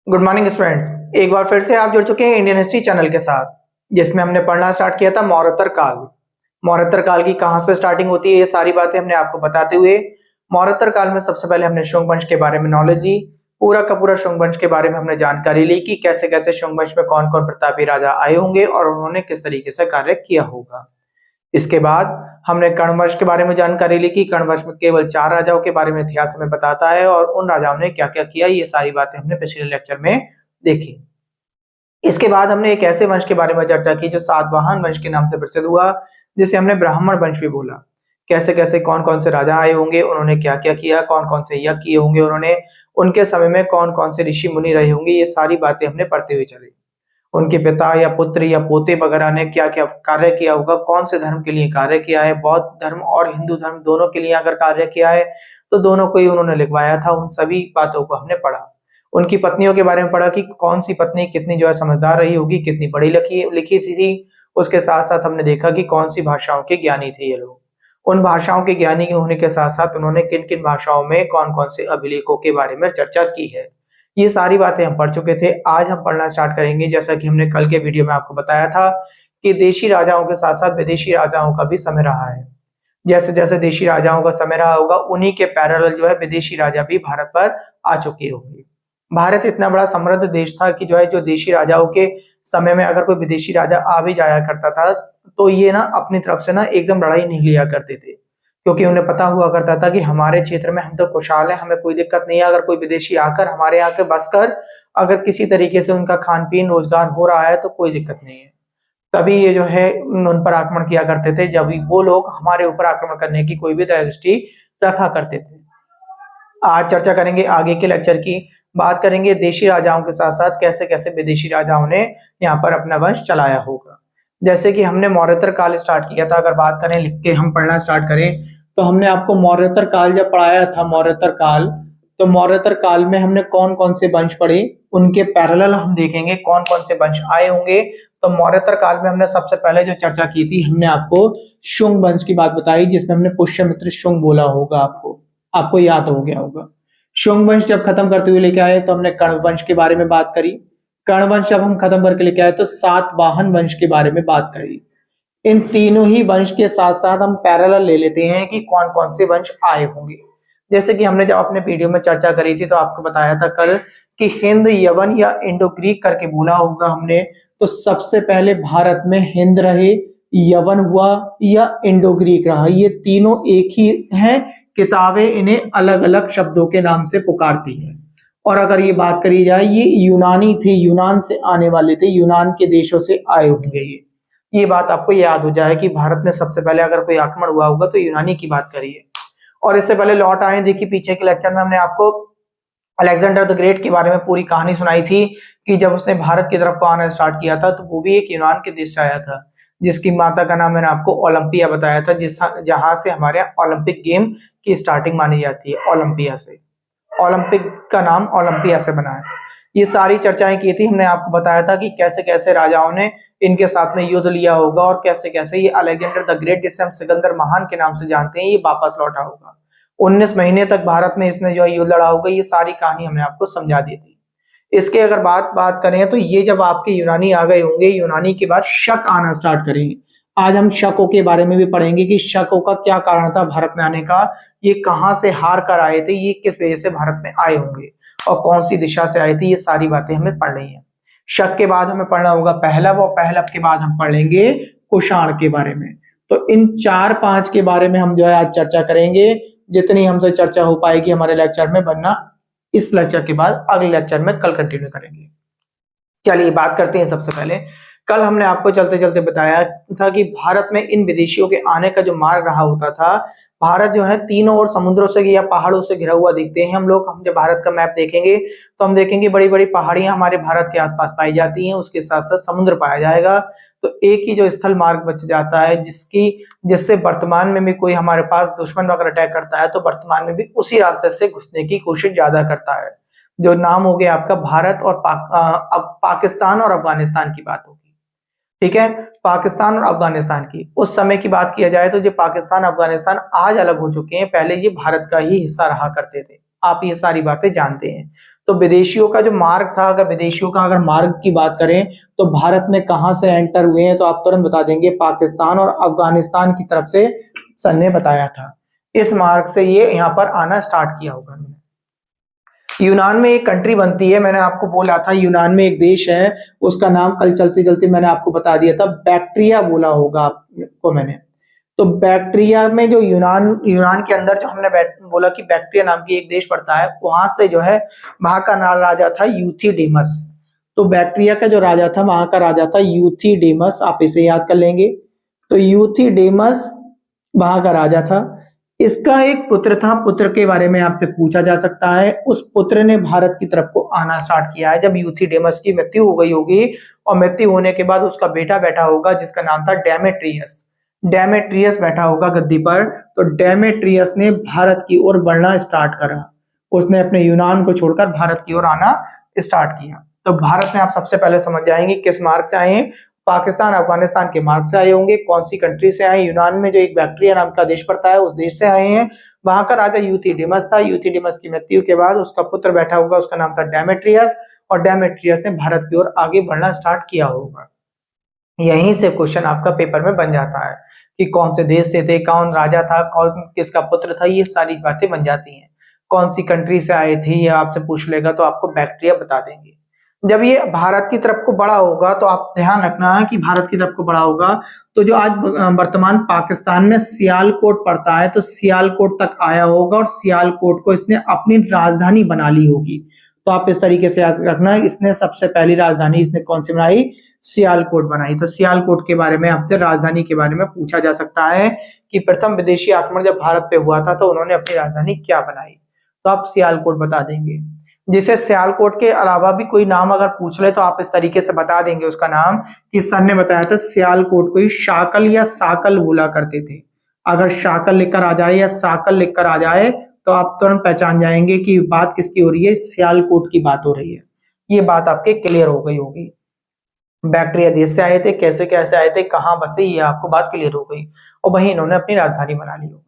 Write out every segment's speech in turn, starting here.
Good morning students. एक बार फिर से आप जुड़ चुके हैं इंडियन हिस्ट्री चैनल के साथ, जिसमें हमने पढ़ना स्टार्ट किया था मौर्योत्तर काल। मौर्योत्तर काल की कहां से स्टार्टिंग होती है, ये सारी बातें हमने आपको बताते हुए मौर्योत्तर काल में सबसे पहले हमने शुंग वंश के बारे में नॉलेज ली। पूरा का पूरा शुंग वंश के बारे में हमने जानकारी ली कि कैसे कैसे शुंग वंश में कौन कौन प्रतापी राजा आए होंगे और उन्होंने किस तरीके से कार्य किया होगा। इसके बाद हमने कर्ण वंश के बारे में जानकारी ली कि कर्ण वंश में केवल 4 राजाओं के बारे में इतिहास हमें बताता है और उन राजाओं ने क्या क्या किया, ये सारी बातें हमने पिछले लेक्चर में देखी। इसके बाद हमने एक ऐसे वंश के बारे में चर्चा की जो सातवाहन वंश के नाम से प्रसिद्ध हुआ, जिसे हमने ब्राह्मण वंश भी बोला। कैसे कैसे कौन कौन से राजा आए होंगे, उन्होंने क्या क्या किया, कौन कौन से यज्ञ किए होंगे उन्होंने, उनके समय में कौन कौन से ऋषि मुनि रहे होंगे, ये सारी बातें हमने पढ़ते हुए चले। उनके पिता या पुत्र या पोते वगैरह ने क्या क्या कार्य किया होगा, कौन से धर्म के लिए कार्य किया है, बौद्ध धर्म और हिंदू धर्म दोनों के लिए अगर कार्य किया है तो दोनों को ही उन्होंने लिखवाया था। उन सभी बातों को हमने पढ़ा। उनकी पत्नियों के बारे में पढ़ा कि कौन सी पत्नी कितनी जो है समझदार रही होगी, कितनी पढ़ी लिखी थी। उसके साथ साथ हमने देखा कि कौन सी भाषाओं के ज्ञानी थे ये लोग। उन भाषाओं के ज्ञानी के होने के साथ साथ उन्होंने किन किन भाषाओं में कौन कौन से अभिलेखों के बारे में चर्चा की है, ये सारी बातें हम पढ़ चुके थे। आज हम पढ़ना स्टार्ट करेंगे। जैसा कि हमने कल के वीडियो में आपको बताया था कि देशी राजाओं के साथ साथ विदेशी राजाओं का भी समय रहा है। जैसे जैसे देशी राजाओं का समय रहा होगा, उन्हीं के पैरेलल जो है विदेशी राजा भी भारत पर आ चुके होंगे। भारत इतना बड़ा समृद्ध देश था कि जो देशी राजाओं के समय में अगर कोई विदेशी राजा आ भी जाया करता था तो ये ना अपनी तरफ से ना एकदम लड़ाई नहीं लिया करते थे, क्योंकि उन्हें पता हुआ करता था कि हमारे क्षेत्र में हम तो खुशहाल है, हमें कोई दिक्कत नहीं है। अगर कोई विदेशी आकर हमारे यहाँ के बस कर अगर किसी तरीके से उनका खान पीन रोजगार हो रहा है तो कोई दिक्कत नहीं है। तभी ये जो है उन पर आक्रमण किया करते थे, जब वो लोग हमारे ऊपर आक्रमण करने की कोई भी दृष्टि रखा करते थे। आज चर्चा करेंगे आगे के लेक्चर की, बात करेंगे देशी राजाओं के साथ साथ कैसे कैसे विदेशी राजाओं ने यहाँ पर अपना वंश चलाया होगा। जैसे कि हमने मौर्योत्तर काल स्टार्ट किया था, अगर बात करें लिख के हम पढ़ना स्टार्ट करें तो हमने आपको मौर्योत्तर काल जब पढ़ाया था मौर्योत्तर काल, तो मौर्योत्तर काल में हमने कौन कौन से वंश पढ़े, उनके पैरेलल हम देखेंगे कौन कौन से वंश आए होंगे। तो मौर्योत्तर काल में हमने सबसे पहले जो चर्चा की थी, हमने आपको शुंग वंश की बात बताई, जिसमें हमने पुष्यमित्र शुंग बोला होगा, आपको याद हो गया होगा। शुंग वंश जब खत्म करते हुए लेके आए तो हमने कर्ण वंश के बारे में बात करी। कर्ण वंश जब हम खत्म करके लेके आए तो सातवाहन वंश के बारे में बात करी। इन तीनों ही वंश के साथ साथ हम पैरेलल ले लेते हैं कि कौन कौन से वंश आए होंगे। जैसे कि हमने जब अपने वीडियो में चर्चा करी थी तो आपको बताया था कल कि हिंद, यवन या इंडो ग्रीक करके बोला होगा हमने। तो सबसे पहले भारत में हिंद रहे, यवन हुआ या इंडो ग्रीक रहा, ये तीनों एक ही हैं। किताबें इन्हें अलग अलग शब्दों के नाम से पुकारती हैं। और अगर ये बात करी जाए, ये यूनानी थे, यूनान से आने वाले थे, यूनान के देशों से आए होंगे। ये बात आपको याद हो जाए कि भारत में सबसे पहले अगर कोई आक्रमण हुआ होगा तो यूनानी की बात करिए। और इससे पहले लौट आए, देखिए पीछे के लेक्चर में हमने आपको अलेक्जेंडर द ग्रेट के बारे में पूरी कहानी सुनाई थी कि जब उसने भारत की तरफ आना स्टार्ट किया था तो वो भी एक यूनान के देश से आया था, जिसकी माता का नाम मैंने आपको ओलंपिया बताया था, जहां से हमारे यहाँ ओलंपिक गेम की स्टार्टिंग मानी जाती है, ओलंपिया से। ओलंपिक का नाम ओलंपिया से बना है। ये सारी चर्चाएं की थी, हमने आपको बताया था कि कैसे कैसे राजाओं ने इनके साथ में युद्ध लिया होगा और कैसे कैसे ये अलेक्जेंडर द ग्रेट, जिसे हम सिकंदर महान के नाम से जानते हैं, ये वापस लौटा होगा। 19 महीने तक भारत में इसने जो है युद्ध लड़ा होगा। ये सारी कहानी हमने आपको समझा दी थी। इसके अगर बात करें तो ये जब आपके यूनानी आ गए होंगे, यूनानी के बाद शक आना स्टार्ट करेंगे। आज हम शकों के बारे में भी पढ़ेंगे कि शकों का क्या कारण था भारत में आने का, ये कहां से हार कर आए थे, ये किस वजह से भारत में आए होंगे और कौन सी दिशा से आए थे, ये सारी बातें हमें पढ़नी है। शक के बाद हमें पढ़ना होगा पहलव, और पहलव के बाद हम पढ़ लेंगे कुषाण के बारे में। तो इन 4-5 के बारे में हम जो है आज चर्चा करेंगे। जितनी हमसे चर्चा हो पाएगी हमारे लेक्चर में, वरना इस लेक्चर के बाद अगले लेक्चर में कल कंटिन्यू करेंगे। चलिए बात करते हैं। सबसे पहले कल हमने आपको चलते चलते बताया था कि भारत में इन विदेशियों के आने का जो मार्ग रहा होता था, भारत जो है तीनों ओर समुद्रों से या पहाड़ों से घिरा हुआ दिखते हैं हम लोग। हम जब भारत का मैप देखेंगे तो हम देखेंगे बड़ी बड़ी पहाड़ियां हमारे भारत के आसपास पाई जाती हैं, उसके साथ साथ समुद्र पाया जाएगा। तो एक ही जो स्थल मार्ग बच जाता है जिससे वर्तमान में भी कोई हमारे पास दुश्मन अगर अटैक करता है तो वर्तमान में भी उसी रास्ते से घुसने की कोशिश ज्यादा करता है, जो नाम हो गया आपका भारत और पाकिस्तान और अफगानिस्तान की बात होगी। ठीक है, पाकिस्तान और अफगानिस्तान की उस समय की बात किया जाए तो जो पाकिस्तान अफगानिस्तान आज अलग हो चुके हैं, पहले ये भारत का ही हिस्सा रहा करते थे। आप ये सारी बातें जानते हैं। तो विदेशियों का जो मार्ग था, अगर विदेशियों का अगर मार्ग की बात करें तो भारत में कहां से एंटर हुए हैं, तो आप तुरंत बता देंगे पाकिस्तान और अफगानिस्तान की तरफ से सन ने बताया था। इस मार्ग से ये यहाँ पर आना स्टार्ट किया होगा। यूनान में एक कंट्री बनती है, मैंने आपको बोला था यूनान में एक देश है, उसका नाम कल चलते चलते मैंने आपको बता दिया था, बैक्ट्रिया बोला होगा आपको मैंने। तो बैक्ट्रिया में जो यूनान यूनान के अंदर जो हमने बोला कि बैक्ट्रिया नाम की एक देश पड़ता है, वहां से जो है वहां का नाम राजा था यूथिडेमस। तो बैक्ट्रिया का जो राजा था वहां का राजा था यूथिडेमस, आप इसे याद कर लेंगे। तो यूथिडेमस वहां का राजा था। इसका एक पुत्र था, पुत्र के बारे में आपसे पूछा जा सकता है। उस पुत्र ने भारत की तरफ को आना स्टार्ट किया है जब यूथिडेमस की मृत्यु हो गई होगी, और मृत्यु होने के बाद उसका बेटा बैठा होगा जिसका नाम था डेमेट्रियस। डेमेट्रियस बैठा होगा गद्दी पर। तो डेमेट्रियस ने भारत की ओर बढ़ना स्टार्ट करा, उसने अपने यूनान को छोड़कर भारत की ओर आना स्टार्ट किया। तो भारत में आप सबसे पहले समझ जाएंगे किस मार्ग से आए हैं, पाकिस्तान अफगानिस्तान के मार्ग से आए होंगे। कौन सी कंट्री से आए, यूनान में जो एक बैक्ट्रिया नाम का देश पड़ता है उस देश से आए हैं। वहां का राजा यूथिडेमस था, यूथिडेमस की मृत्यु के बाद उसका पुत्र बैठा होगा, उसका नाम था डेमेट्रियस, और डेमेट्रियस ने भारत की ओर आगे बढ़ना स्टार्ट किया होगा। यहीं से क्वेश्चन आपका पेपर में बन जाता है कि कौन से देश से थे, कौन राजा था, कौन किसका पुत्र था, ये सारी बातें बन जाती हैं। कौन सी कंट्री से आए थे ये आपसे पूछ लेगा तो आपको बैक्ट्रिया बता देंगे। जब ये भारत की तरफ को बड़ा होगा तो आप ध्यान रखना है कि भारत की तरफ को बड़ा होगा तो जो आज वर्तमान पाकिस्तान में सियालकोट पड़ता है, तो सियालकोट तक आया होगा और सियालकोट को इसने अपनी राजधानी बना ली होगी। तो आप इस तरीके से याद रखना है, इसने सबसे पहली राजधानी इसने कौन सी बनाई, सियालकोट बनाई। तो सियालकोट के बारे में आपसे राजधानी के बारे में पूछा जा सकता है कि प्रथम विदेशी आक्रमण जब भारत पे हुआ था तो उन्होंने अपनी राजधानी क्या बनाई, तो आप सियालकोट बता देंगे। जिसे सियालकोट के अलावा भी कोई नाम अगर पूछ ले तो आप इस तरीके से बता देंगे उसका नाम कि सर ने बताया था सियालकोट को ही शाकल या साकल बोला करते थे। अगर शाकल लिखकर आ जाए या साकल लिखकर आ जाए तो आप तुरंत पहचान जाएंगे कि बात किसकी हो रही है, सियालकोट की बात हो रही है। ये बात आपके क्लियर हो गई होगी। बैक्ट्रिया देश से आए थे, कैसे कैसे आए थे, कहाँ बसे, ये आपको बात क्लियर हो गई। और वहीं इन्होंने अपनी राजधानी बना ली होगी।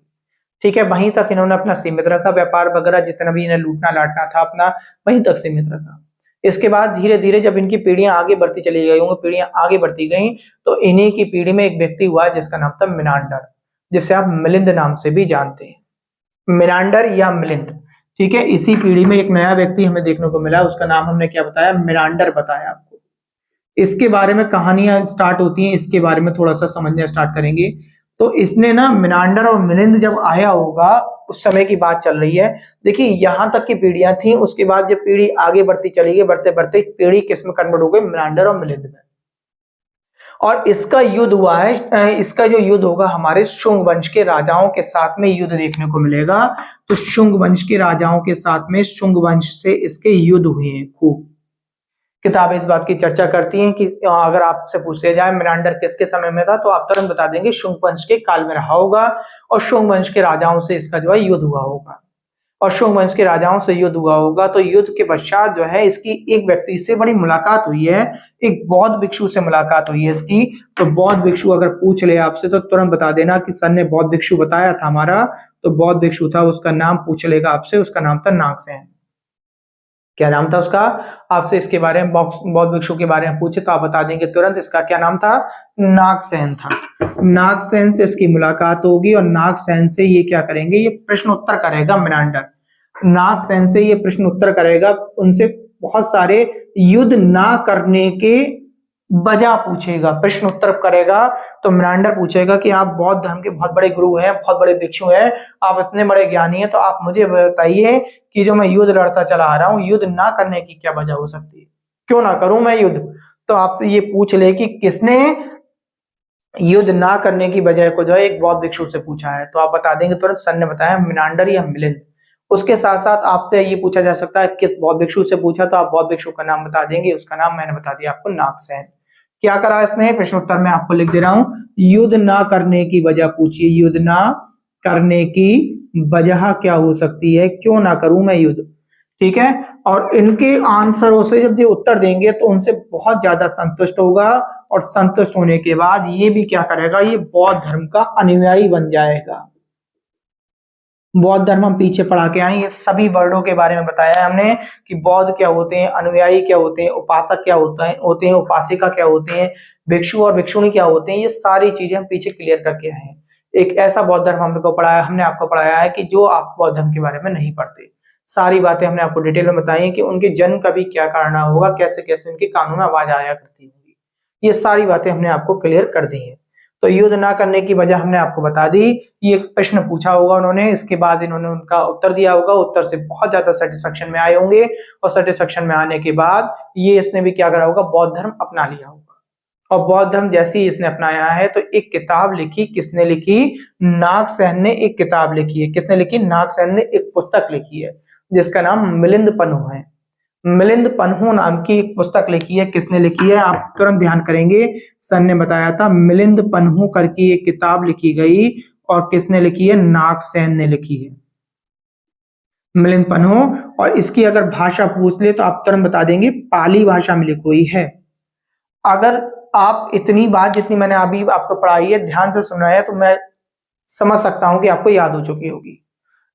ठीक है, वहीं तक इन्होंने अपना सीमित रखा, व्यापार वगैरह जितना भी इन्हें लूटना लाटना था अपना वहीं तक सीमित रखा। इसके बाद धीरे धीरे जब इनकी पीढ़ियां आगे बढ़ती चली गई होंगी, पीढ़ियां आगे बढ़ती गई, तो इन्हीं की पीढ़ी में एक व्यक्ति हुआ जिसका नाम था मिनांडर, जिसे आप मिलिंद नाम से भी जानते हैं, मिनांडर या मिलिंद। ठीक है, इसी पीढ़ी में एक नया व्यक्ति हमें देखने को मिला, उसका नाम हमने क्या बताया, मिनांडर बताया आपको। इसके बारे में कहानियां स्टार्ट होती हैं, इसके बारे में थोड़ा सा समझना स्टार्ट करेंगे। तो इसने ना मिनांडर और मिलिंद जब आया होगा उस समय की बात चल रही है। देखिए यहां तक की पीढ़ियां थी, उसके बाद जब पीढ़ी आगे बढ़ती चली गई, बढ़ते बढ़ते पीढ़ी किस में कन्वर्ट हो गई, मिनांडर और मिलिंद में। और इसका युद्ध हुआ है, इसका जो युद्ध होगा हमारे शुंग वंश के राजाओं के साथ में युद्ध देखने को मिलेगा। तो शुंग वंश के राजाओं के साथ में शुंग वंश से इसके युद्ध हुए हैं खूब। किताबें इस बात की चर्चा करती हैं कि अगर आपसे पूछ लिया जाए मिनांडर किसके समय में था तो आप तुरंत बता देंगे शुंग वंश के काल में रहा होगा, और शुंग वंश के राजाओं से इसका जो है युद्ध हुआ होगा। और शुंग वंश के राजाओं से युद्ध हुआ होगा, तो युद्ध के पश्चात जो है इसकी एक व्यक्ति से बड़ी मुलाकात हुई है, एक बौद्ध भिक्षु से मुलाकात हुई है इसकी। तो बौद्ध भिक्षु अगर पूछ ले आपसे तो तुरंत बता देना कि सर ने बौद्ध भिक्षु बताया था हमारा, तो बौद्ध भिक्षु था, उसका नाम पूछ लेगा आपसे, उसका नाम था नागसेन। क्या नाम था उसका, आपसे इसके बारे में बौद्ध भिक्षु के बारे में पूछे तो आप बता देंगे तुरंत इसका क्या नाम था, नागसेन था। नागसेन से इसकी मुलाकात होगी और नागसेन से ये क्या करेंगे, ये प्रश्न उत्तर करेगा मिनांडर। नागसेन से ये प्रश्न उत्तर करेगा, उनसे बहुत सारे युद्ध ना करने के वजह पूछेगा, प्रश्न उत्तर करेगा। तो मिनांडर पूछेगा कि आप बौद्ध धर्म के बहुत बड़े गुरु हैं, बहुत बड़े भिक्षु हैं, आप इतने बड़े ज्ञानी हैं, तो आप मुझे बताइए कि जो मैं युद्ध लड़ता चला आ रहा हूं, युद्ध ना करने की क्या वजह हो सकती है, क्यों ना करूं मैं युद्ध। तो आपसे ये पूछ ले कि किसने युद्ध ना करने की वजह को जो है एक बौद्ध भिक्षु से पूछा है, तो आप बता देंगे तुरंत सर ने बताया मिनांडर या मिलिंद। उसके साथ साथ आपसे ये पूछा जा सकता है किस बौद्ध भिक्षु से पूछा, तो आप बौद्ध भिक्षु का नाम बता देंगे, उसका नाम मैंने बता दिया आपको, नागसेन। क्या करा इसने, प्रश्नोत्तर में आपको लिख दे रहा हूं, युद्ध ना करने की वजह पूछिए, युद्ध ना करने की वजह क्या हो सकती है, क्यों ना करूं मैं युद्ध। ठीक है, और इनके आंसरों से जब ये उत्तर देंगे तो उनसे बहुत ज्यादा संतुष्ट होगा, और संतुष्ट होने के बाद ये भी क्या करेगा, ये बौद्ध धर्म का अनुयायी बन जाएगा। बौद्ध धर्म हम पीछे पढ़ा के आए, ये सभी वर्डों के बारे में बताया है हमने कि बौद्ध क्या होते हैं, अनुयायी क्या होते हैं, उपासक क्या होते हैं, उपासिका क्या होते हैं, भिक्षु और भिक्षुणी क्या होते हैं, ये सारी चीजें हम पीछे क्लियर करके आए हैं। एक ऐसा बौद्ध धर्म हमने आपको पढ़ाया है कि जो आप बौद्ध धर्म के बारे में नहीं पढ़ते। सारी बातें हमने आपको डिटेल में बताई है कि उनके जन्म का भी क्या कारण होगा, कैसे कैसे उनके कानों में आवाज आया करती होगी, ये सारी बातें हमने आपको क्लियर कर दी है। तो युद्ध ना करने की वजह हमने आपको बता दी। ये प्रश्न पूछा होगा उन्होंने, इसके बाद इन्होंने उनका उत्तर दिया होगा, उत्तर से बहुत ज्यादा सेटिस्फेक्शन में आए होंगे और सेटिस्फेक्शन में आने के बाद ये इसने भी क्या करा होगा, बौद्ध धर्म अपना लिया होगा। और बौद्ध धर्म जैसे ही इसने अपनाया है तो एक किताब लिखी, किसने लिखी, नागसेन ने एक किताब लिखी है। किसने लिखी, नागसेन ने एक पुस्तक लिखी है जिसका नाम मिलिंद पन्हु है। मिलिंद पन्हु नाम की एक पुस्तक लिखी है। किसने लिखी है, आप तुरंत ध्यान करेंगे, सर ने बताया था मिलिंद पन्हु करके एक किताब लिखी गई और किसने लिखी है, नागसेन ने लिखी है, मिलिंद पन्हु। और इसकी अगर भाषा पूछ ले तो आप तुरंत बता देंगे पाली भाषा में लिखी हुई है। अगर आप इतनी बात जितनी मैंने अभी आपको पढ़ाई है ध्यान से सुना है तो मैं समझ सकता हूं कि आपको याद हो चुकी होगी,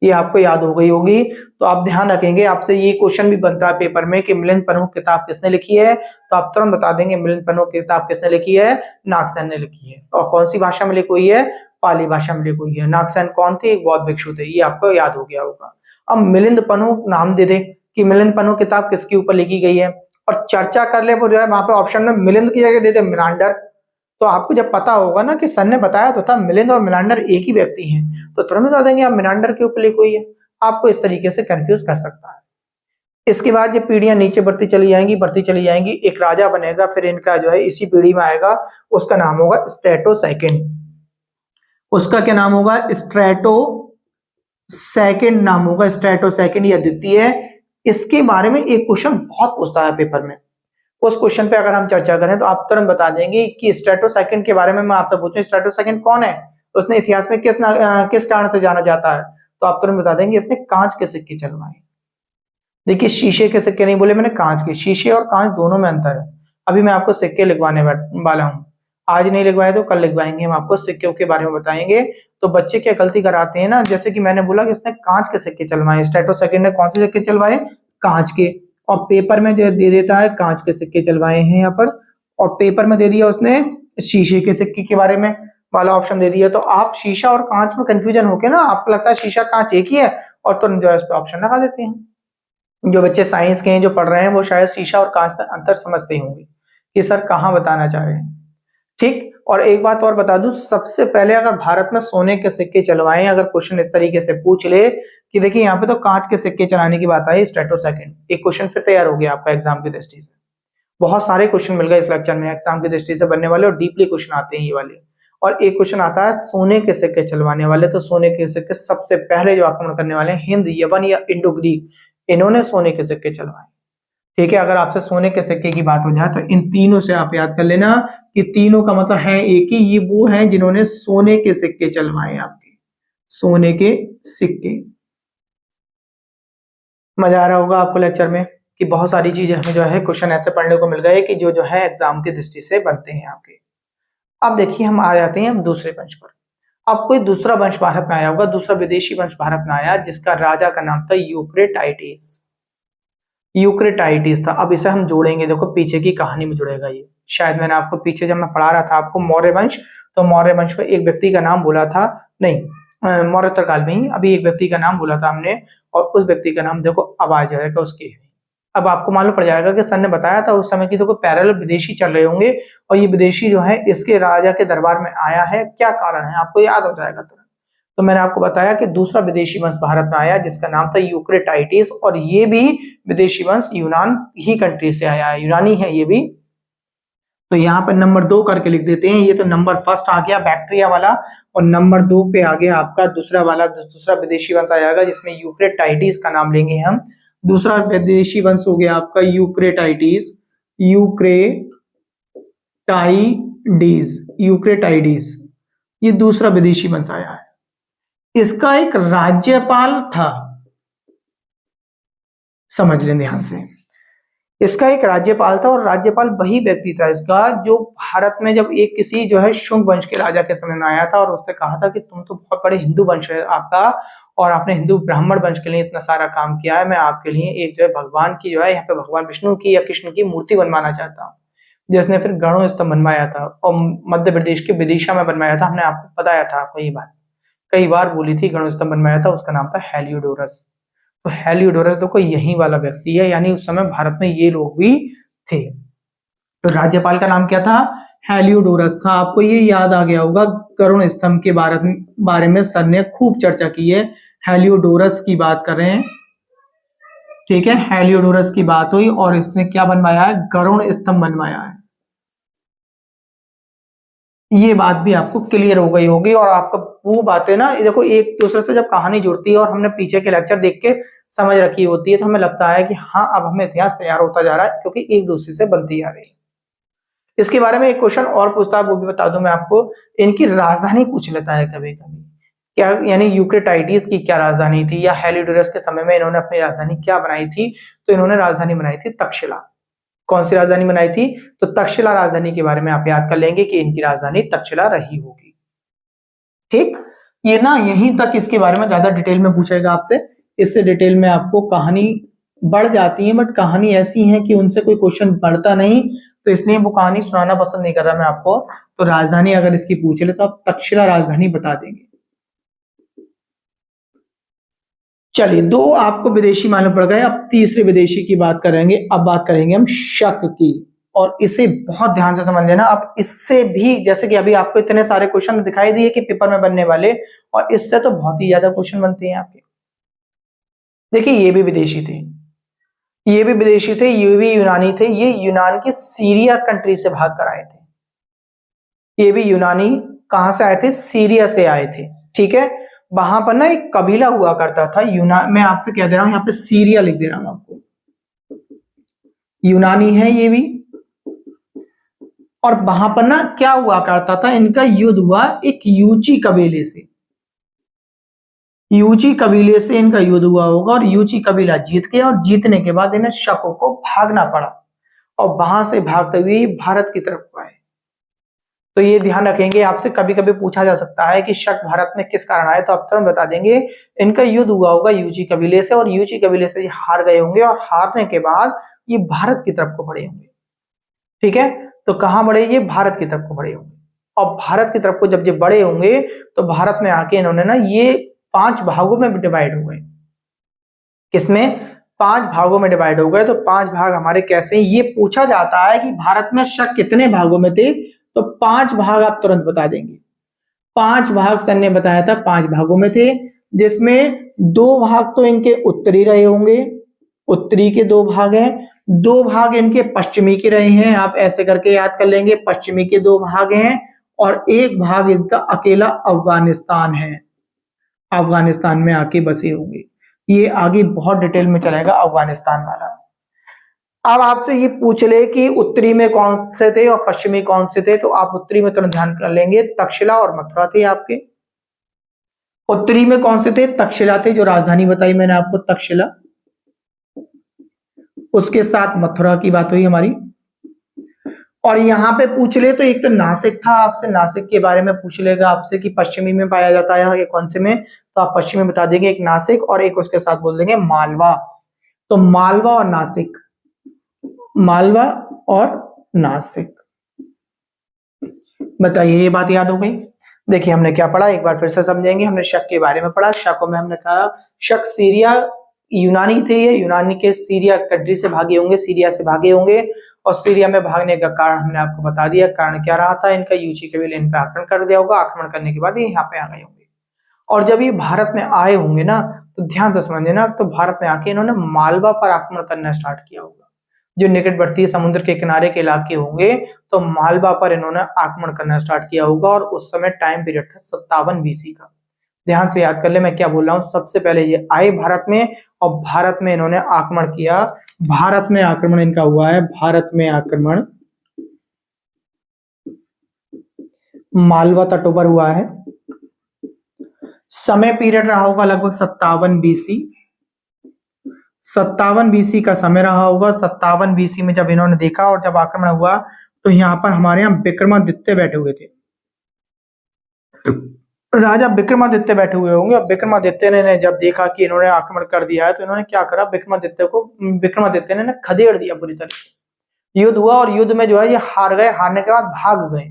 ये आपको याद हो गई होगी। तो आप ध्यान रखेंगे, आपसे ये क्वेश्चन भी बनता है पेपर में कि मिलिंद पन्हु किताब किसने लिखी है, तो आप तुरंत बता देंगे मिलिंद पन्हु किताब किसने लिखी है, नागसेन ने लिखी है। और कौन सी भाषा में लिखी हुई है, पाली भाषा में लिखी हुई है। नागसेन कौन थे, एक बौद्ध भिक्षु थे, ये आपको याद हो गया होगा। अब मिलिंद पन्हु नाम दे दे कि मिलिंद पन्हु किताब किसके ऊपर लिखी गई है और चर्चा कर ले, जो है वहां पे ऑप्शन में मिलिंद की जगह दे दे मिनांडर। तो आपको जब पता होगा ना कि सर ने बताया तो था मिलिंद और मिनांडर एक ही व्यक्ति हैं, तो तुरंत बता देंगे आप मिनांडर के ऊपर लिखी हुई है। आपको इस तरीके से कंफ्यूज कर सकता है। इसके बाद ये पीढ़ियां नीचे बढ़ती चली जाएंगी, एक राजा बनेगा, फिर इनका जो है इसी पीढ़ी में आएगा, उसका नाम होगा स्ट्रेटो सेकंड। उसका क्या नाम होगा, स्ट्रेटो सेकंड नाम होगा, स्ट्रेटो सेकंड या द्वितीय। इसके बारे में एक क्वेश्चन बहुत पूछता है पेपर में, उस क्वेश्चन पे अगर हम चर्चा करें तो आप तुरंत बता देंगे कि स्ट्रेटो सेकंड के बारे में मैं आपसे पूछूं स्ट्रेटो सेकंड कौन है, उसने इतिहास में किस कारण से जाना जाता है, तो आप तुरंत बता देंगे इसने कांच के सिक्के चलवाए। देखिए शीशे के सिक्के नहीं बोले मैंने, कांच के। शीशे और कांच दोनों में अंतर है। अभी मैं आपको सिक्के लिखवाने वाला हूँ, आज नहीं लिखवाए तो कल लिखवाएंगे, हम आपको सिक्के के बारे में बताएंगे। तो बच्चे क्या गलती कराते हैं ना, जैसे कि मैंने बोला कि उसने कांच के सिक्के चलवाए, स्ट्रेटो सेकंड ने कौन से सिक्के चलवाए, कांच के। और पेपर में जो दे देता है कांच के सिक्के चलवाए हैं यहाँ पर, और पेपर में दे दिया उसने शीशे के सिक्के के बारे में वाला ऑप्शन दे दिया। तो आप शीशा और कांच में कंफ्यूजन होके ना, आपको लगता है शीशा कांच एक ही है और तो जो है इस पे ऑप्शन लगा देते हैं। जो बच्चे साइंस के हैं जो पढ़ रहे हैं वो शायद शीशा और कांच में अंतर समझते होंगे कि सर कहाँ बताना चाह रहे हैं। ठीक, और एक बात और बता दूं, सबसे पहले अगर भारत में सोने के सिक्के चलवाए, अगर क्वेश्चन इस तरीके से पूछ ले कि देखिए यहाँ पे तो कांच के सिक्के चलाने की बात आई, स्ट्रेटो सेकंड, एक क्वेश्चन फिर तैयार हो गया आपका एग्जाम की दृष्टि से। बहुत सारे क्वेश्चन मिल गए इस लेक्चर में एग्जाम की दृष्टि से बनने वाले, और डीपली क्वेश्चन आते हैं ये वाले। और एक क्वेश्चन आता है सोने के सिक्के चलवाने वाले, तो सोने के सिक्के सबसे पहले जो आक्रमण करने वाले हैं हिंद, यवन या इंडो ग्रीक, इन्होंने सोने के सिक्के चलवाए। ठीक है, अगर आपसे सोने के सिक्के की बात हो जाए तो इन तीनों से आप याद कर लेना कि तीनों का मतलब है एक ही, ये वो हैं जिन्होंने सोने के सिक्के चलवाए आपके, सोने के सिक्के। मजा आ रहा होगा आपको लेक्चर में कि बहुत सारी चीजें हमें जो है क्वेश्चन ऐसे पढ़ने को मिल गए कि जो है एग्जाम की दृष्टि से बनते हैं आपके। अब देखिए हम आ जाते हैं अब दूसरे वंश पर। अब कोई दूसरा वंश भारत में आया होगा, दूसरा विदेशी वंश भारत में आया जिसका राजा का नाम था यूक्रेटाइटिस। यूक्रेटाइटिस था। अब इसे हम जोड़ेंगे, देखो पीछे की कहानी में जुड़ेगा ये। शायद मैंने आपको पीछे जब मैं पढ़ा रहा था आपको मौर्य वंश, तो मौर्य वंश में एक व्यक्ति का नाम बोला था, नहीं मौर्योत्तर काल में ही अभी एक व्यक्ति का नाम बोला था हमने, और उस व्यक्ति का नाम देखो अब आ जाएगा उसके। अब आपको मालूम पड़ जाएगा कि सर ने बताया था उस समय की देखो पैरेलल विदेशी चल रहे होंगे, और ये विदेशी जो है इसके राजा के दरबार में आया है, क्या कारण है आपको याद हो जाएगा तुरंत। तो मैंने आपको बताया कि दूसरा विदेशी वंश भारत में आया जिसका नाम था यूक्रेटाइटिस, और ये भी विदेशी वंश यूनान ही कंट्री से आया है, यूनानी है ये भी। तो यहाँ पर नंबर 2 करके लिख देते हैं। ये तो नंबर फर्स्ट आ गया बैक्टीरिया वाला, और नंबर 2 पे आ गया आपका दूसरा वाला, दूसरा विदेशी वंश आ जाएगा जिसमें यूक्रेटाइटिस का नाम लेंगे हम। दूसरा विदेशी वंश हो गया आपका यूक्रेटाइटिस, यूक्रेटाइडिस, ये दूसरा विदेशी वंश आया है। इसका एक राज्यपाल था, समझ लें ध्यान से, इसका एक राज्यपाल था, और राज्यपाल वही व्यक्ति था इसका जो भारत में जब एक किसी जो है शुंग वंश के राजा के समय में आया था, और उसने कहा था कि तुम तो बहुत बड़े हिंदू वंश है आपका, और आपने हिंदू ब्राह्मण वंश के लिए इतना सारा काम किया है, मैं आपके लिए एक जो है भगवान की जो है यहाँ पे भगवान विष्णु की या कृष्ण की मूर्ति बनवाना चाहता हूँ। जिसने फिर गणों स्तंभ बनवाया था और मध्य प्रदेश के विदिशा में बनवाया था। हमने आपको बताया था, आपको ये बात कई बार बोली थी, गणों स्तंभ बनवाया था, उसका नाम था हेलियोडोरस। तो हेलियोडोरस देखो यही वाला व्यक्ति है, यानी उस समय भारत में ये लोग भी थे। तो राज्यपाल का नाम क्या था? हेलियोडोरस था। आपको ये याद आ गया होगा, गरुड़ स्तंभ के बारे में सर ने खूब चर्चा की है। हेलियोडोरस की बात कर रहे हैं, ठीक है, हेलियोडोरस की बात हुई और इसने क्या बनवाया है? गरुड़ स्तंभ बनवाया है। ये बात भी आपको क्लियर हो गई होगी। और आपका वो बातें ना देखो एक दूसरे से जब कहानी जुड़ती है और हमने पीछे के लेक्चर देख के समझ रखी होती है तो हमें लगता है कि हाँ अब हमें इतिहास तैयार होता जा रहा है, क्योंकि एक दूसरे से बनती आ रही है। इसके बारे में एक क्वेश्चन और पूछता है, वो भी बता दूं मैं आपको। इनकी राजधानी पूछ लेता है कभी कभी, क्या यानी यूक्रेटाइडिस की क्या राजधानी थी, या हेलियोडोरस के समय में इन्होंने अपनी राजधानी क्या बनाई थी? तो इन्होंने राजधानी बनाई थी तक्षशिला। कौन सी राजधानी बनाई थी? तो तक्षशिला राजधानी के बारे में आप याद कर लेंगे कि इनकी राजधानी तक्षशिला रही होगी। ठीक, ये ना यहीं तक इसके बारे में ज्यादा डिटेल में पूछेगा आपसे। इससे डिटेल में आपको कहानी बढ़ जाती है, बट कहानी ऐसी है कि उनसे कोई क्वेश्चन बढ़ता नहीं, तो इसलिए वो कहानी सुनाना पसंद नहीं कर रहा मैं आपको। तो राजधानी अगर इसकी पूछ ले तो आप तक्षशिला राजधानी बता देंगे। चलिए, दो आपको विदेशी मालूम पड़ गए, अब तीसरे विदेशी की बात करेंगे। अब बात करेंगे हम शक की, और इसे बहुत ध्यान से समझ लेना। अब इससे भी, जैसे कि अभी आपको इतने सारे क्वेश्चन दिखाई दिए कि पेपर में बनने वाले, और इससे तो बहुत ही ज्यादा क्वेश्चन बनते हैं आपके। देखिए ये भी विदेशी थे, ये भी विदेशी थे, ये भी यूनानी थे। ये यूनान के सीरिया कंट्री से भाग कर आए थे। ये भी यूनानी कहां से आए थे? सीरिया से आए थे, ठीक है। वहां पर ना एक कबीला हुआ करता था यूनान, मैं आपसे कह दे रहा हूं, यहाँ पे सीरिया लिख दे रहा हूं आपको। यूनानी है ये भी, और वहां पर ना क्या हुआ करता था, इनका युद्ध हुआ एक यूची कबीले से। यूची कबीले से इनका युद्ध हुआ होगा और यूची कबीला जीत गया, और जीतने के बाद इन्हें शकों को भागना पड़ा, और वहां से भागते हुए भारत की तरफ आए। तो ये ध्यान रखेंगे, आपसे कभी कभी पूछा जा सकता है कि शक भारत में किस कारण आए, तो आप तुरंत बता देंगे इनका युद्ध हुआ होगा यूची कबीले से, और यूची कबीले से ये हार गए होंगे, और हारने के बाद ये भारत की तरफ को बढ़े होंगे, ठीक है। तो कहां बढ़े? ये भारत की तरफ को बढ़े होंगे, और भारत की तरफ को जब ये बढ़े होंगे तो भारत में आके इन्होंने ना ये 5 भागों में डिवाइड हो गए। किसमें? 5 भागों में डिवाइड हो गए। तो 5 भाग हमारे कैसे? ये पूछा जाता है कि भारत में शक कितने भागों में थे, तो 5 भाग आप तुरंत बता देंगे। 5 भाग सर ने बताया था, 5 भागों में थे, जिसमें 2 भाग तो इनके उत्तरी रहे होंगे, उत्तरी के 2 भाग हैं, 2 भाग इनके पश्चिमी के रहे हैं, आप ऐसे करके याद कर लेंगे, पश्चिमी के 2 भाग हैं, और 1 भाग इनका अकेला अफगानिस्तान है, अफगानिस्तान में आके बसे होंगे। ये आगे बहुत डिटेल में चलेगा अफगानिस्तान वाला। अब आपसे ये पूछ ले कि उत्तरी में कौन से थे और पश्चिमी कौन से थे, तो आप उत्तरी में तुरंत ध्यान कर लेंगे, तक्षशिला और मथुरा थे आपके। उत्तरी में कौन से थे? तक्षशिला थे, जो राजधानी बताई मैंने आपको, तक्षशिला। उसके साथ मथुरा की बात हुई हमारी। और यहाँ पे पूछ ले तो एक तो नासिक था, आपसे नासिक के बारे में पूछ लेगा आपसे कि पश्चिमी में पाया जाता है ये कौन से में, तो आप पश्चिमी बता देंगे, एक नासिक, और एक उसके साथ बोल देंगे मालवा। तो मालवा और नासिक, मालवा और नासिक, बताइए ये बात याद हो गई। देखिए हमने क्या पढ़ा, एक बार फिर से समझेंगे। हमने शक के बारे में पढ़ा। शकों में हमने कहा शक सीरिया यूनानी थे, ये यूनानी के सीरिया कंट्री से भागे होंगे, सीरिया से भागे होंगे, और सीरिया में भागने का कारण हमने आपको बता दिया। कारण क्या रहा था? इनका यूची कबीले इन पे आक्रमण कर दिया होगा, आक्रमण करने के बाद ये यहाँ पे आ गए होंगे, और जब ये भारत में आए होंगे ना, तो ध्यान से समझे ना, तो भारत में आके इन्होंने मालवा पर आक्रमण करना स्टार्ट किया होगा, जो निकटवर्ती समुद्र के किनारे के इलाके होंगे, तो मालवा पर इन्होंने आक्रमण करना स्टार्ट किया होगा, और उस समय टाइम पीरियड था 57 बीसी का। ध्यान से याद कर ले मैं क्या बोल रहा हूँ। सबसे पहले ये आए भारत में, और भारत में इन्होंने आक्रमण किया, भारत में आक्रमण इनका हुआ है, भारत में आक्रमण मालवा तटों पर हुआ है। समय पीरियड रहा होगा लगभग 57 बीसी, 57 बीसी का समय रहा होगा। 57 बीसी में जब इन्होंने देखा और जब आक्रमण हुआ, तो यहाँ पर हमारे यहाँ विक्रमादित्य बैठे हुए थे। राजा विक्रमादित्य बैठे हुए होंगे। और विक्रमादित्य ने जब देखा कि इन्होंने आक्रमण कर दिया है तो इन्होंने क्या करा, विक्रमादित्य ने खदेड़ दिया पूरी तरह से। युद्ध हुआ और युद्ध में जो है ये हार गए, हारने के बाद भाग गए।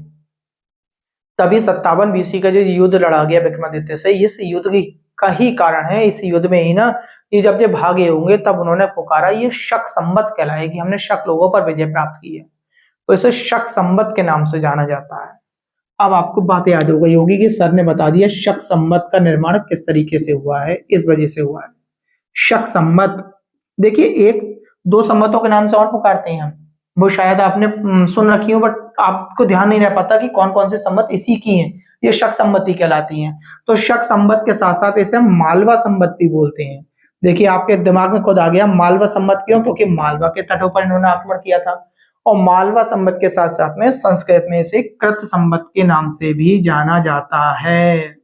तभी 57 बीसी का जो युद्ध लड़ा गया विक्रमादित्य से, इस युद्ध की का ही कारण है, इस युद्ध में ही ना ये जब ये भागे होंगे तब उन्होंने पुकारा, ये शक संवत कहलाए कि हमने शक लोगों पर विजय प्राप्त की है, तो इसे शक संवत के नाम से जाना जाता है। अब आपको बात याद हो गई होगी कि सर ने बता दिया शक संवत का निर्माण किस तरीके से हुआ है, इस वजह से हुआ है शक संवत। देखिए एक दो संवतों के नाम से और पुकारते हैं हम, वो शायद आपने सुन रखी हो, बट आपको ध्यान नहीं रह पाता कि कौन कौन से संवत इसी की हैं, ये शक संवती कहलाती हैं। तो शक संवत के साथ साथ इसे मालवा संवत भी बोलते हैं। देखिए आपके दिमाग में खुद आ गया मालवा संवत क्यों, क्योंकि मालवा के तटों पर इन्होंने आक्रमण किया था। और मालवा संवत के साथ साथ में संस्कृत में इसे कृत संवत के नाम से भी जाना जाता है।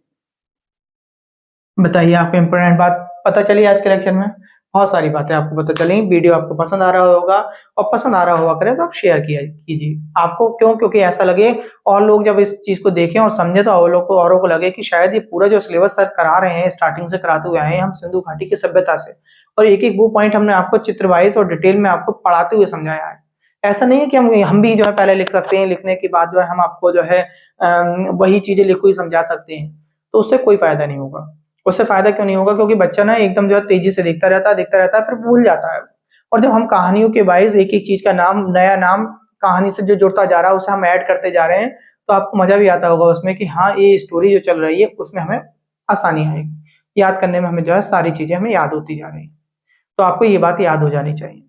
बताइए आपको इंपोर्टेंट बात पता चली आज के लेक्चर में, बहुत सारी बातें आपको पता चली। वीडियो आपको पसंद आ रहा होगा, और पसंद आ रहा हुआ करे तो आप शेयर कीजिए। आपको क्यों, क्योंकि ऐसा लगे और लोग जब इस चीज को देखें और समझे तो औरों को लगे कि शायद ये पूरा जो सिलेबस सर करा रहे हैं स्टार्टिंग से कराते हुए आए हैं हम सिंधु घाटी की सभ्यता से, और एक एक वो पॉइंट हमने आपको चित्रवाइज और डिटेल में आपको पढ़ाते हुए समझाया है। ऐसा नहीं है कि हम भी जो है पहले लिख सकते हैं, लिखने के बाद जो है हम आपको जो है वही चीजें लिखो ही समझा सकते हैं, तो उससे कोई फायदा नहीं होगा। उससे फायदा क्यों नहीं होगा, क्योंकि बच्चा ना एकदम जो है तेजी से देखता रहता है फिर भूल जाता है। और जब हम कहानियों के वाइज एक एक चीज का नाम, नया नाम कहानी से जो जुड़ता जा रहा है उसे हम ऐड करते जा रहे हैं, तो आपको मजा भी आता होगा उसमें कि हाँ ये स्टोरी जो चल रही है उसमें हमें आसानी आएगी, याद करने में हमें जो है सारी चीजें हमें याद होती जा रही है। तो आपको ये बात याद हो जानी चाहिए।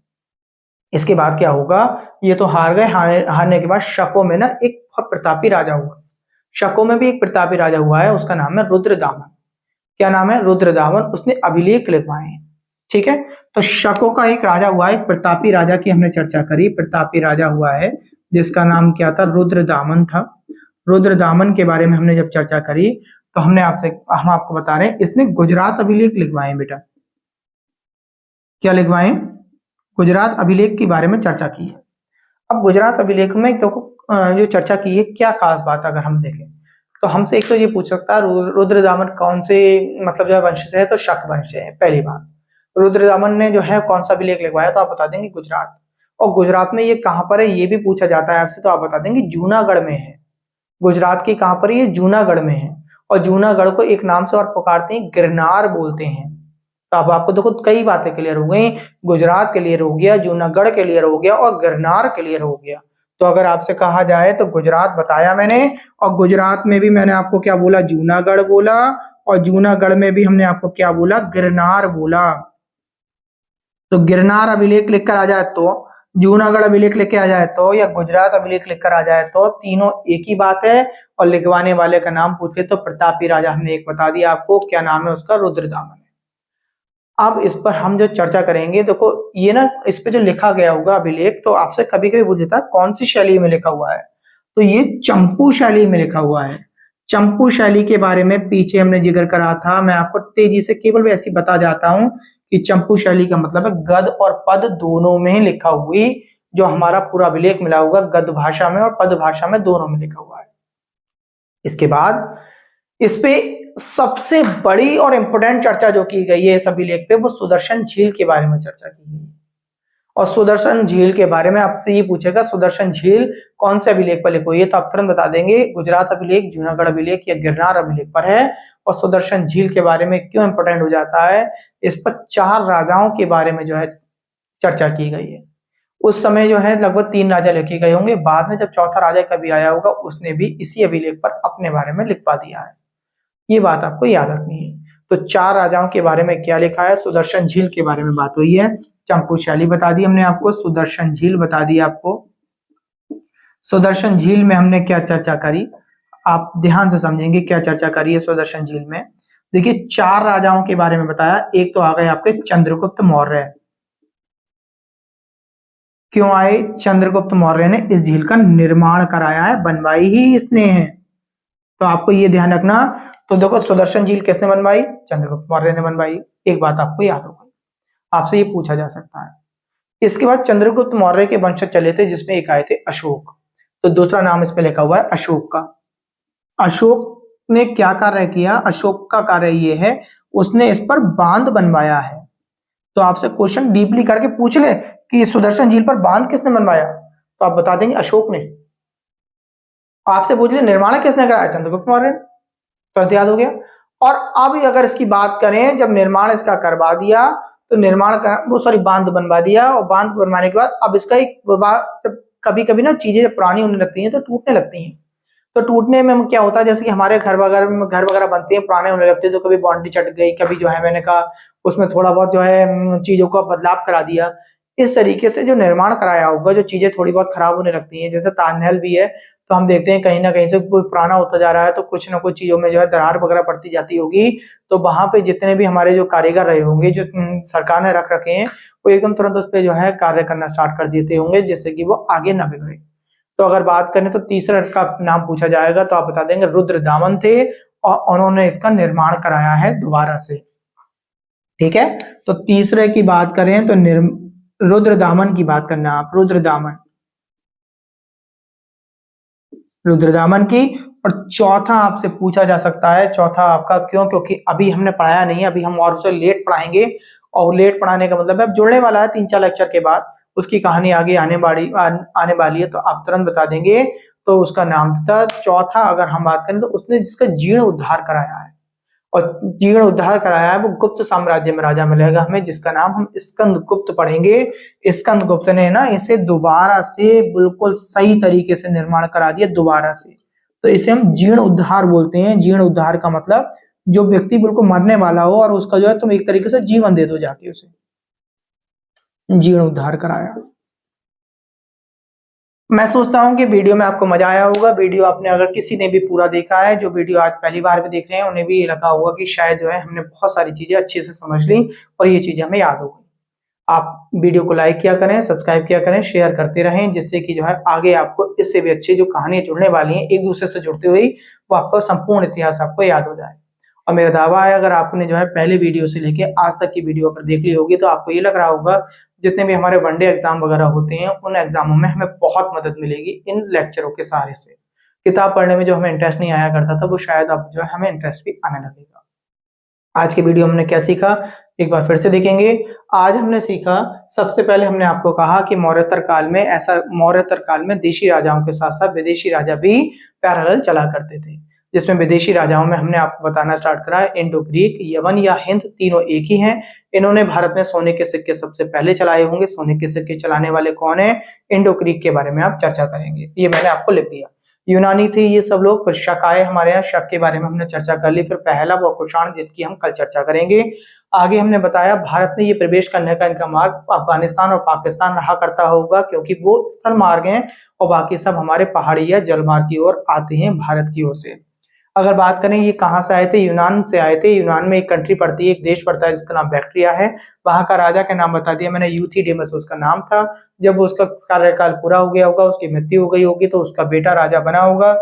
इसके बाद क्या होगा, ये तो हार गए, हारने के बाद शकों में ना एक बहुत प्रतापी राजा हुआ। शकों में भी एक प्रतापी राजा हुआ है, उसका नाम है रुद्रदामन। क्या नाम है, रुद्रदामन। उसने अभिलेख लिखवाए हैं, ठीक है। तो शकों का एक राजा हुआ है, एक प्रतापी राजा की हमने चर्चा करी, प्रतापी राजा हुआ है जिसका नाम क्या था, रुद्रदामन था। रुद्रदामन के बारे में हमने जब चर्चा करी तो हम आपको बता रहे हैं इसने गुजरात अभिलेख लिखवाए बेटा। क्या लिखवाए, गुजरात अभिलेख के बारे में चर्चा की है। अब गुजरात अभिलेख में तो जो चर्चा की है, क्या खास बात अगर हम देखें तो हमसे एक तो ये पूछ सकता है रुद्रदामन कौन से मतलब जो है वंश से है, तो शक वंश से है। पहली बात, रुद्रदामन ने जो है कौन सा अभिलेख लिखवाया, तो आप बता देंगे गुजरात। और गुजरात में ये कहां पर है ये भी पूछा जाता है आपसे, तो आप बता देंगे जूनागढ़ में है। गुजरात की कहां पर है, ये जूनागढ़ में है। और जूनागढ़ को एक नाम से और पुकारते हैं, गिरनार बोलते हैं। तो अब आपको देखो कई बातें क्लियर हो गई, गुजरात क्लियर हो गया, जूनागढ़ क्लियर हो गया और गिरनार क्लियर हो गया। तो अगर आपसे कहा जाए तो गुजरात बताया मैंने, और गुजरात में भी मैंने आपको क्या बोला, जूनागढ़ बोला, और जूनागढ़ में भी हमने आपको क्या बोला, गिरनार बोला। तो गिरनार अभिलेख लिखकर आ जाए तो, जूनागढ़ अभिलेख लेके आ जाए तो, या गुजरात अभिलेख लिखकर आ जाए तो, तीनों एक ही बात है। और लिखवाने वाले का नाम पूछे तो प्रतापी राजा हमने एक बता दिया आपको, क्या नाम है उसका, रुद्रदामन। अब इस पर हम जो चर्चा करेंगे, देखो ये ना इस पे जो लिखा गया होगा अभिलेख, तो आपसे कभी कभी पूछ लेता है कौन सी शैली में लिखा हुआ है, तो ये चंपू शैली में लिखा हुआ है। चंपू शैली के बारे में पीछे हमने जिक्र करा था, मैं आपको तेजी से केवल ऐसी बता जाता हूं कि चंपू शैली का मतलब है गद और पद दोनों में लिखा हुई, जो हमारा पूरा अभिलेख मिला होगा गद भाषा में और पद भाषा में दोनों में लिखा हुआ है। इसके बाद इस पे सबसे बड़ी और इंपोर्टेंट चर्चा जो की गई है इस अभिलेख पे, वो सुदर्शन झील के बारे में चर्चा की गई है। और सुदर्शन झील के बारे में आपसे ये पूछेगा सुदर्शन झील कौन से अभिलेख पर लिखी हुई है, तो आप तुरंत बता देंगे गुजरात अभिलेख, जूनागढ़ अभिलेख या गिरनार अभिलेख पर है। और सुदर्शन झील के बारे में क्यों इंपोर्टेंट हो जाता है, इस पर 4 राजाओं के बारे में जो है चर्चा की गई है। उस समय जो है लगभग 3 राजा लिखे गए होंगे, बाद में जब चौथा राजा कभी आया होगा उसने भी इसी अभिलेख पर अपने बारे में लिखवा दिया है। ये बात आपको याद रखनी है। तो 4 राजाओं के बारे में क्या लिखा है, सुदर्शन झील के बारे में बात हुई है, चंपू शैली बता दी हमने आपको, सुदर्शन झील बता दी आपको। सुदर्शन झील में हमने क्या चर्चा करी, आप ध्यान से समझेंगे क्या चर्चा करी है सुदर्शन झील में। देखिए 4 राजाओं के बारे में बताया, एक तो आ गए आपके चंद्रगुप्त मौर्य। क्यों आए, चंद्रगुप्त मौर्य ने इस झील का निर्माण कराया है, बनवाई ही इसने है, तो आपको ये ध्यान रखना। तो देखो सुदर्शन झील किसने बनवाई, चंद्रगुप्त मौर्य ने बनवाई, एक बात आपको याद होगी, आपसे ये पूछा जा सकता है। इसके बाद चंद्रगुप्त मौर्य के वंशज चले थे, जिसमें एक आए थे अशोक, तो दूसरा नाम इस पे लिखा हुआ है अशोक का। अशोक ने क्या कार्य किया, अशोक का कार्य ये है उसने इस पर बांध बनवाया है। तो आपसे क्वेश्चन डीपली करके पूछ ले कि सुदर्शन झील पर बांध किसने बनवाया, तो आप बता देंगे अशोक ने। आपसे पूछ ले निर्माण किसने कराया, चंद्रगुप्त मौर्य ने। तुरंत याद हो गया। और अब अगर इसकी बात करें, जब निर्माण इसका करवा दिया तो निर्माण वो सॉरी बांध बनवा दिया, और बांध बनवाने के बाद अब इसका एक कभी कभी ना चीजें जब पुरानी होने लगती हैं तो टूटने लगती हैं। तो टूटने में क्या होता है, जैसे कि हमारे घर वगैरह बनते हैं, पुराने होने लगते हैं, तो कभी बाउंड्री चट गई, कभी जो है मैंने कहा उसमें थोड़ा बहुत जो है चीजों का बदलाव करा दिया। इस तरीके से जो निर्माण कराया होगा, जो चीजें थोड़ी बहुत खराब होने लगती हैं, जैसे ताजमहल भी है, तो हम देखते हैं कहीं ना कहीं से कोई पुराना होता जा रहा है तो कुछ ना कुछ चीजों में जो है दरार वगैरह पड़ती जाती होगी। तो वहां पे जितने भी हमारे जो कारीगर रहे होंगे, जो सरकार ने रख रखे हैं, वो एकदम तुरंत उस पर जो है कार्य करना स्टार्ट कर देते होंगे, जिससे कि वो आगे ना बिगड़े। तो अगर बात करें तो तीसरा का नाम पूछा जाएगा तो आप बता देंगे रुद्रदामन थे, और उन्होंने इसका निर्माण कराया है दोबारा से। ठीक है, तो तीसरे की बात करें तो रुद्रदामन की बात करना आप, रुद्रदामन की। और चौथा आपसे पूछा जा सकता है, चौथा आपका क्यों, क्योंकि अभी हमने पढ़ाया नहीं, अभी हम और उसे लेट पढ़ाएंगे, और लेट पढ़ाने का मतलब है अब जुड़ने वाला है 3-4 लेक्चर के बाद, उसकी कहानी आगे आने वाली है, तो आप तुरंत बता देंगे। तो उसका नाम था चौथा, अगर हम बात करें तो उसने जिसका जीर्ण उद्धार कराया है, और जीर्ण उद्धार कराया है वो गुप्त साम्राज्य में राजा मिलेगा हमें, जिसका नाम हम स्कंदगुप्त पढ़ेंगे। स्कंदगुप्त ने ना इसे दोबारा से बिल्कुल सही तरीके से निर्माण करा दिया दोबारा से। तो इसे हम जीर्ण उद्धार बोलते हैं। जीर्ण उद्धार का मतलब जो व्यक्ति बिल्कुल मरने वाला हो और उसका जो है तुम एक तरीके से जीवन दे दो जाके उसे, जीर्ण उद्धार कराया। मैं सोचता हूँ कि वीडियो में आपको मजा आया होगा। वीडियो आपने अगर किसी ने भी पूरा देखा है, जो वीडियो आज पहली बार भी देख रहे हैं, उन्हें भी लगा होगा कि शायद जो है हमने बहुत सारी चीजें अच्छे से समझ ली और ये चीजें हमें याद हो गई। आप वीडियो को लाइक किया करें, सब्सक्राइब किया करें, शेयर करते रहें, जिससे कि जो है आगे आपको इससे भी अच्छी जो कहानियां जुड़ने वाली हैं एक दूसरे से जुड़ते हुए, वो आपको संपूर्ण इतिहास आपको याद हो जाए। और मेरा दावा है अगर आपने जो है पहले वीडियो से लेके आज तक की वीडियो अगर देख ली होगी तो आपको ये लग रहा होगा जितने भी हमारे वनडे एग्जाम वगैरह होते हैं उन एग्जामों में हमें बहुत मदद मिलेगी इन लेक्चरों के सहारे से। किताब पढ़ने में जो हमें इंटरेस्ट नहीं आया करता था वो शायद अब जो है हमें इंटरेस्ट भी आने लगेगा। आज की वीडियो हमने क्या सीखा, एक बार फिर से देखेंगे। आज हमने सीखा, सबसे पहले हमने आपको कहा कि मौर्योत्तर काल में देशी राजाओं के साथ साथ विदेशी राजा भी पैरेलल चला करते थे, जिसमें विदेशी राजाओं में हमने आपको बताना स्टार्ट करा इंडो ग्रीक, यवन या हिंद, तीनों एक ही हैं। इन्होंने भारत में सोने के सिक्के सबसे पहले चलाए होंगे। सोने के सिक्के चलाने वाले कौन है, इंडो ग्रीक के बारे में आप चर्चा करेंगे, ये मैंने आपको लिख दिया। यूनानी थे ये सब लोग। फिर शक आए हमारे यहाँ, शक के बारे में हमने चर्चा कर ली। फिर पहला व कुषाण जिसकी हम कल चर्चा करेंगे। आगे हमने बताया भारत में ये प्रवेश करने का इनका मार्ग अफगानिस्तान और पाकिस्तान रहा करता होगा, क्योंकि वो स्थल मार्ग हैं और बाकी सब हमारे पहाड़ी या जलमार्ग की ओर आते हैं भारत की ओर से। अगर बात करें ये कहाँ से आए थे, यूनान से आए थे। यूनान में एक कंट्री पड़ती है, एक देश पड़ता है जिसका नाम बैक्ट्रिया है। वहां का राजा का नाम बता दिया मैंने, यूथिडेमस उसका नाम था। जब उसका कार्यकाल पूरा हो गया होगा, उसकी मृत्यु हो गई होगी, तो उसका बेटा राजा बना होगा।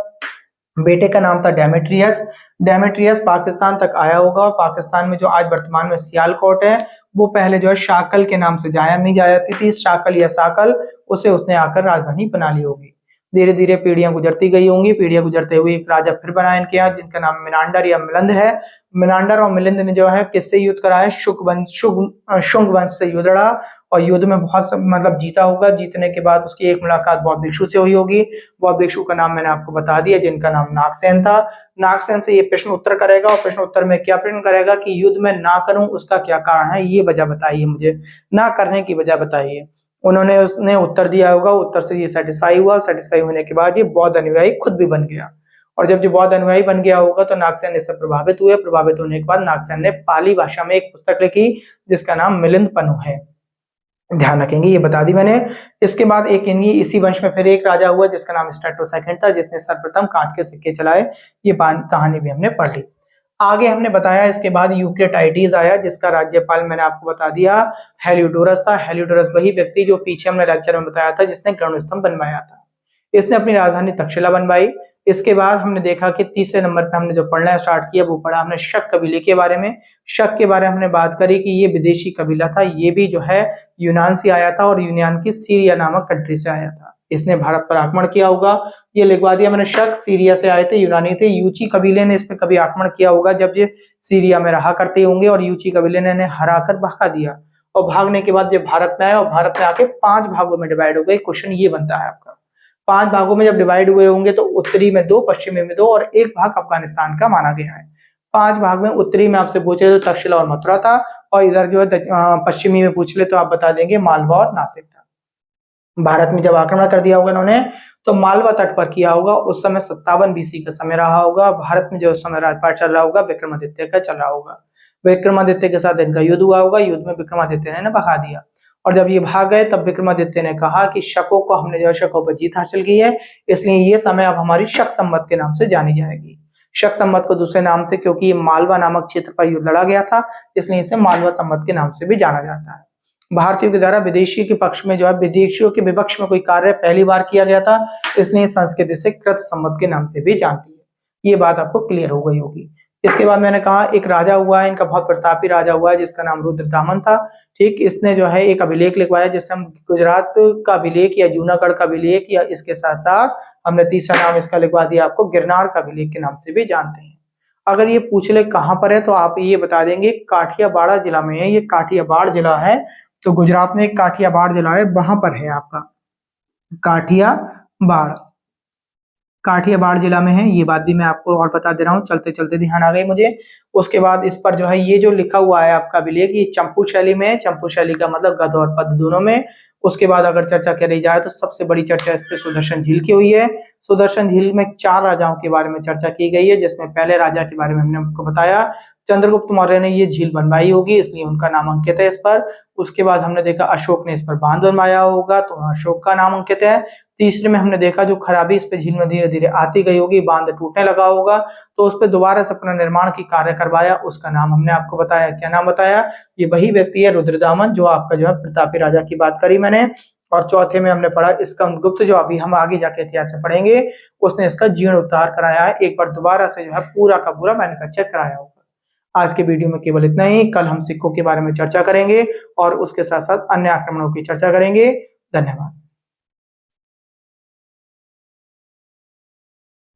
बेटे का नाम था डेमेट्रियस। डेमेट्रियस पाकिस्तान तक आया होगा। पाकिस्तान में जो आज वर्तमान में सियालकोट है, वो पहले जो है शाकल के नाम से नहीं जाती थी, शाकल या साकल, उसे उसने आकर राजधानी बना ली होगी। धीरे धीरे पीढ़ियां गुजरती गई होंगी। पीढ़ियां गुजरते हुए एक राजा फिर बना इनके यहाँ, जिनका नाम मिनांडर या मिलिंद है। मिनांडर और मिलिंद ने जो है किससे युद्ध करा है, शुंग वंश से युद्ध लड़ा, और युद्ध में बहुत मतलब जीता होगा। जीतने के बाद उसकी एक मुलाकात बौद्ध भिक्षु से हुई होगी। बौद्ध भिक्षु का नाम मैंने आपको बता दिया, जिनका नाम नागसेन था। नागसेन से ये प्रश्न उत्तर करेगा, और प्रश्न उत्तर में क्या प्रश्न करेगा कि युद्ध में ना करूं उसका क्या कारण है, ये वजह बताइए मुझे, ना करने की वजह बताइए। उसने उत्तर दिया होगा, उत्तर से ये सेटिस्फाई हुआ। सेटिस्फाई होने के बाद ये बौद्ध अनुयायी खुद भी बन गया, और जब ये बौद्ध अनुयायी बन गया होगा तो नागसेन इससे प्रभावित हुए। प्रभावित होने के बाद नागसेन ने पाली भाषा में एक पुस्तक लिखी जिसका नाम मिलिंद पनु है। ध्यान रखेंगे, ये बता दी मैंने। इसके बाद इसी वंश में फिर एक राजा हुआ जिसका नाम स्ट्रेटो सेकंड था, जिसने सर्वप्रथम कांच के सिक्के चलाए। ये कहानी भी हमने पढ़ ली। आगे हमने बताया इसके बाद यूक्रेटाइडिस आया, जिसका राज्यपाल मैंने आपको बता दिया हेलियोडोरस था। हेलियोडोरस वही व्यक्ति जो पीछे हमने लेक्चर में बताया था जिसने गरुड़ स्तंभ बनवाया था। इसने अपनी राजधानी तक्षशिला बनवाई। इसके बाद हमने देखा कि तीसरे नंबर पे हमने जो पढ़ना स्टार्ट किया वो पढ़ा हमने शक कबीले के बारे में। शक के बारे में हमने बात करी कि ये विदेशी कबीला था, ये भी जो है यूनान से आया था और यूनान की सीरिया नामक कंट्री से आया था। इसने भारत पर आक्रमण किया होगा। ये लिखवा दिया मैंने। शक सीरिया से आए थे, यूनानी थे। यूची कबीले ने इस पे कभी आक्रमण किया होगा जब ये सीरिया में रहा करते होंगे और यूची कबीले ने इन्हें हराकर भगा दिया और भागने के बाद ये भारत में आए और भारत में आके 5 भागों में डिवाइड हो गए। क्वेश्चन ये बनता है आपका। 5 भागों में जब डिवाइड हुए होंगे तो उत्तरी में 2, पश्चिमी में 2 और एक भाग अफगानिस्तान का माना गया है। 5 भाग में उत्तरी में आपसे पूछे तो तक्षशिला और मथुरा था और इधर जो है पश्चिमी में पूछ ले तो आप बता देंगे मालवा और नासिक था। भारत में जब आक्रमण कर दिया होगा इन्होंने तो मालवा तट पर किया होगा। उस समय 57 BC का समय रहा होगा। भारत में जो उस समय राजपाट चल रहा होगा विक्रमादित्य का चल रहा होगा। विक्रमादित्य के साथ इनका युद्ध हुआ होगा। युद्ध में विक्रमादित्य ने भगा दिया और जब ये भाग गए तब विक्रमादित्य ने कहा कि शकों को हमने जो है शकों पर जीत हासिल की है, इसलिए ये समय अब हमारी शक संवत के नाम से जानी जाएगी। शक संवत को दूसरे नाम से, क्योंकि ये मालवा नामक क्षेत्र पर युद्ध लड़ा गया था, इसलिए इसे मालवा संवत के नाम से भी जाना जाता है। भारतीयों के द्वारा विदेशियों के पक्ष में जो है विदेशियों के विपक्ष में कोई कार्य पहली बार किया गया था, इसलिए संस्कृत इसे कृत संवत के नाम से भी जानती है। ये बात आपको क्लियर हो गई होगी। इसके बाद मैंने कहा एक राजा हुआ है, इनका बहुत प्रतापी राजा हुआ है जिसका नाम रुद्रदामन था। ठीक, इसने जो है एक अभिलेख लिखवाया जिससे हम गुजरात का अभिलेख या जूनागढ़ का अभिलेख या इसके साथ साथ हमने तीसरा नाम इसका लिखवा दिया आपको गिरनार का अभिलेख के नाम से भी जानते हैं। अगर ये पूछ ले कहां पर है तो आप ये बता देंगे काठियावाड़ जिला में है। ये काठियावाड़ जिला है, तो गुजरात में एक काठियावाड़ जिला है, वहां पर है आपका काठियावाड़। काठियावाड़ जिला में है, ये बात भी मैं आपको और बता दे रहा हूँ, चलते चलते ध्यान आ गई मुझे। उसके बाद इस पर जो है ये जो लिखा हुआ है आपका अभिलेख, ये चंपू शैली में है। चंपू शैली का मतलब गद्य और पद्य दोनों में। उसके बाद अगर चर्चा करी जाए तो सबसे बड़ी चर्चा इस पे सुदर्शन झील की हुई है। सुदर्शन झील में 4 राजाओं के बारे में चर्चा की गई है, जिसमें पहले राजा के बारे में हमने आपको बताया चंद्रगुप्त मौर्य ने ये झील बनवाई होगी, इसलिए उनका नाम अंकित है इस पर। उसके बाद हमने देखा अशोक ने इस पर बांध बनवाया होगा, तो अशोक का नाम अंकित है। तीसरे में हमने देखा जो खराबी इस पे झील में धीरे धीरे आती गई होगी, बांध टूटने लगा होगा, तो उस पर दोबारा से अपना निर्माण की कार्य करवाया, उसका नाम हमने आपको बताया। क्या नाम बताया? ये वही व्यक्ति है रुद्रदामन, जो आपका जो है प्रतापी राजा की बात करी मैंने। और चौथे में हमने पढ़ा स्कंदगुप्त, जो अभी हम आगे जाके इतिहास में पढ़ेंगे, उसने इसका जीर्णोद्धार कराया है, एक बार दोबारा से जो है पूरा का पूरा मैन्युफैक्चर कराया होगा। आज के वीडियो में केवल इतना ही। कल हम सिक्कों के बारे में चर्चा करेंगे और उसके साथ साथ अन्य आक्रमणों की चर्चा करेंगे। धन्यवाद।